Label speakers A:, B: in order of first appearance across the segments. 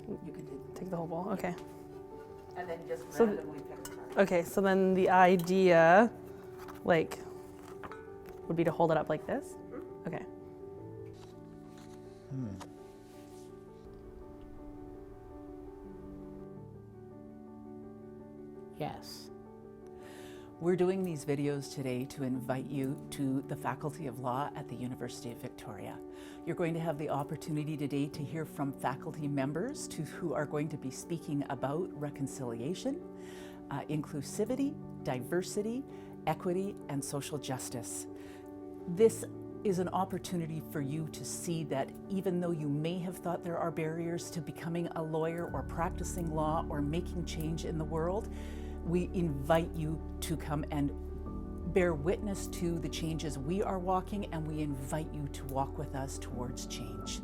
A: You can
B: take the whole bowl, okay.
A: and then just randomly pick a card.
B: Okay, so then the idea, like, would be to hold it up like this? Okay.
A: Yes. We're doing these videos today to invite you to the Faculty of Law at the University of Victoria. You're going to have the opportunity today to hear from faculty members who are going to be speaking about reconciliation, inclusivity, diversity, equity, and social justice. This is an opportunity for you to see that even though you may have thought there are barriers to becoming a lawyer or practicing law or making change in the world, we invite you to come and bear witness to the changes we are walking, and we invite you to walk with us towards change.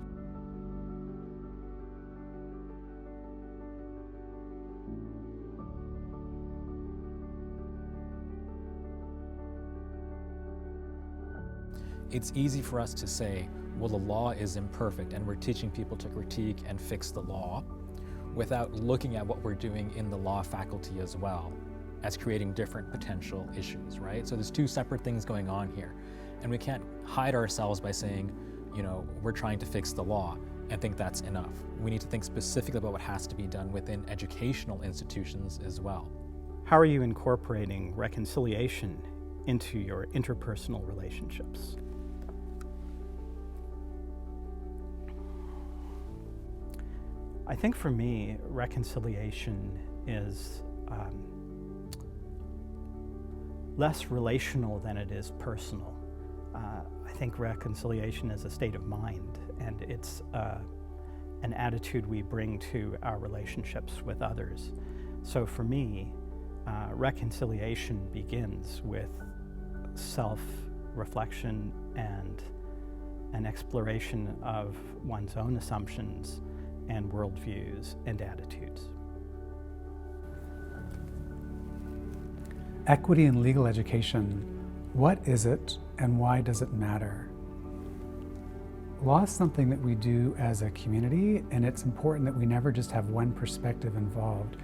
C: It's easy for us to say, well, the law is imperfect and we're teaching people to critique and fix the law without looking at what we're doing in the law faculty as well as creating different potential issues, right? So there's two separate things going on here. And we can't hide ourselves by saying, you know, we're trying to fix the law and think that's enough. We need to think specifically about what has to be done within educational institutions as well.
D: How are you incorporating reconciliation into your interpersonal relationships? I think for me, reconciliation is less relational than it is personal. I think reconciliation is a state of mind, and it's an attitude we bring to our relationships with others. So for me, reconciliation begins with self-reflection and an exploration of one's own assumptions and worldviews and attitudes.
E: Equity in legal education, what is it and why does it matter? Law is something that we do as a community, and it's important that we never just have one perspective involved.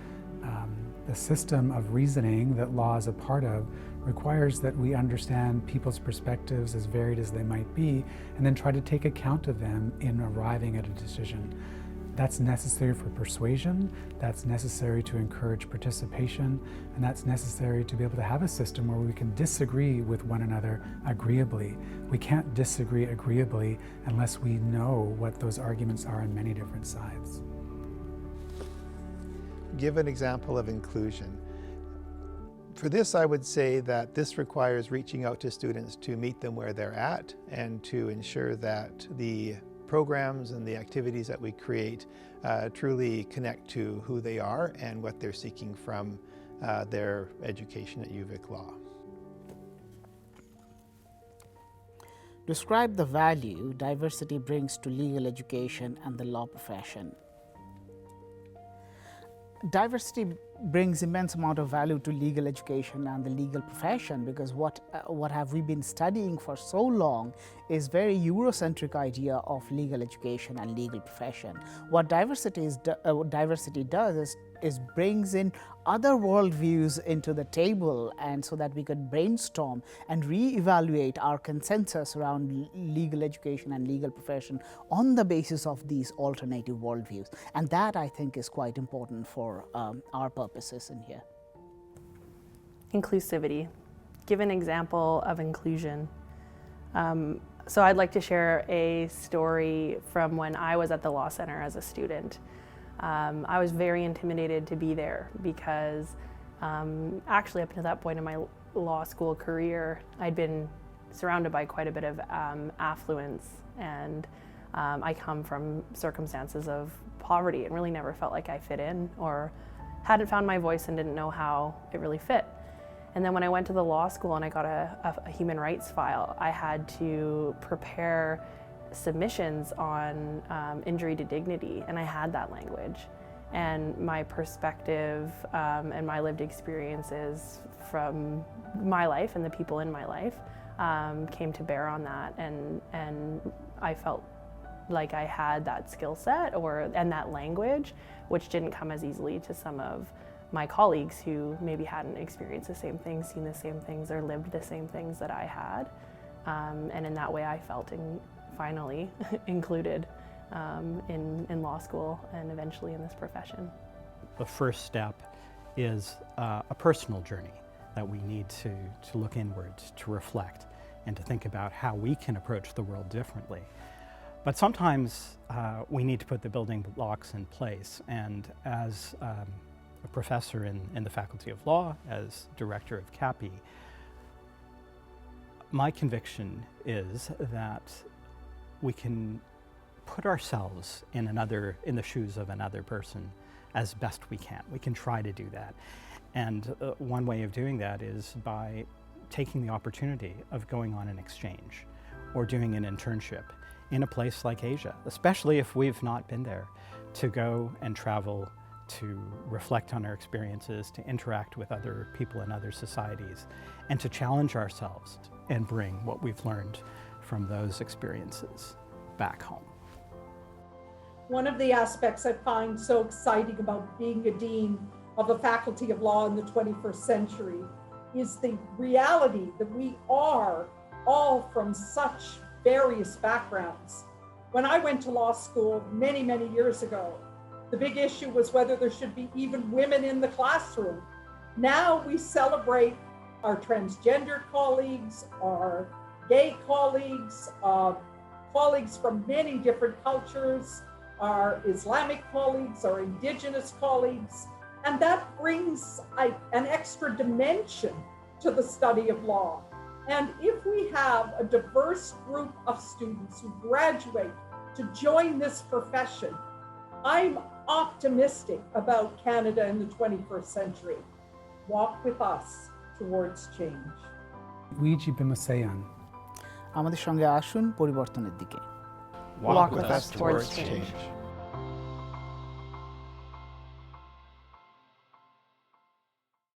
E: The system of reasoning that law is a part of requires that we understand people's perspectives, as varied as they might be, and then try to take account of them in arriving at a decision. That's necessary for persuasion, that's necessary to encourage participation, and that's necessary to be able to have a system where we can disagree with one another agreeably. We can't disagree agreeably unless we know what those arguments are on many different sides.
F: Give an example of inclusion. For this, I would say that this requires reaching out to students to meet them where they're at and to ensure that the programs and the activities that we create truly connect to who they are and what they're seeking from their education at UVic Law.
G: Describe the value diversity brings to legal education and the law profession. Diversity brings immense amount of value to legal education and the legal profession, because what have we been studying for so long is very Eurocentric idea of legal education and legal profession. What diversity does is brings in other worldviews into the table, and so that we could brainstorm and re-evaluate our consensus around legal education and legal profession on the basis of these alternative worldviews. And that, I think, is quite important for our purposes in here.
B: Inclusivity. Give an example of inclusion. So I'd like to share a story from when I was at the Law Center as a student. I was very intimidated to be there because actually up to that point in my law school career, I'd been surrounded by quite a bit of affluence, and I come from circumstances of poverty and really never felt like I fit in or hadn't found my voice and didn't know how it really fit. And then when I went to the law school and I got a human rights file, I had to prepare submissions on injury to dignity, and I had that language. And my perspective and my lived experiences from my life and the people in my life came to bear on that, and I felt like I had that skill set and that language, which didn't come as easily to some of my colleagues who maybe hadn't experienced the same things, seen the same things, or lived the same things that I had. And in that way I felt finally included in law school and eventually in this profession.
D: The first step is a personal journey that we need to look inwards, to reflect, and to think about how we can approach the world differently. But sometimes we need to put the building blocks in place, and as a professor in the Faculty of Law, as director of CAPI, my conviction is that we can put ourselves in the shoes of another person as best we can. We can try to do that. And one way of doing that is by taking the opportunity of going on an exchange or doing an internship in a place like Asia, especially if we've not been there, to go and travel, to reflect on our experiences, to interact with other people in other societies, and to challenge ourselves and bring what we've learned from those experiences back home.
H: One of the aspects I find so exciting about being a dean of a faculty of law in the 21st century is the reality that we are all from such various backgrounds. When I went to law school many, many years ago, the big issue was whether there should be even women in the classroom. Now we celebrate our transgender colleagues, our gay colleagues, colleagues from many different cultures, our Islamic colleagues, our indigenous colleagues, and that brings an extra dimension to the study of law. And if we have a diverse group of students who graduate to join this profession, I'm optimistic about Canada in the 21st century. Walk with us towards change.
G: আমাদের সঙ্গে আসুন পরিবর্তনের দিকে।
B: Walk with us towards change.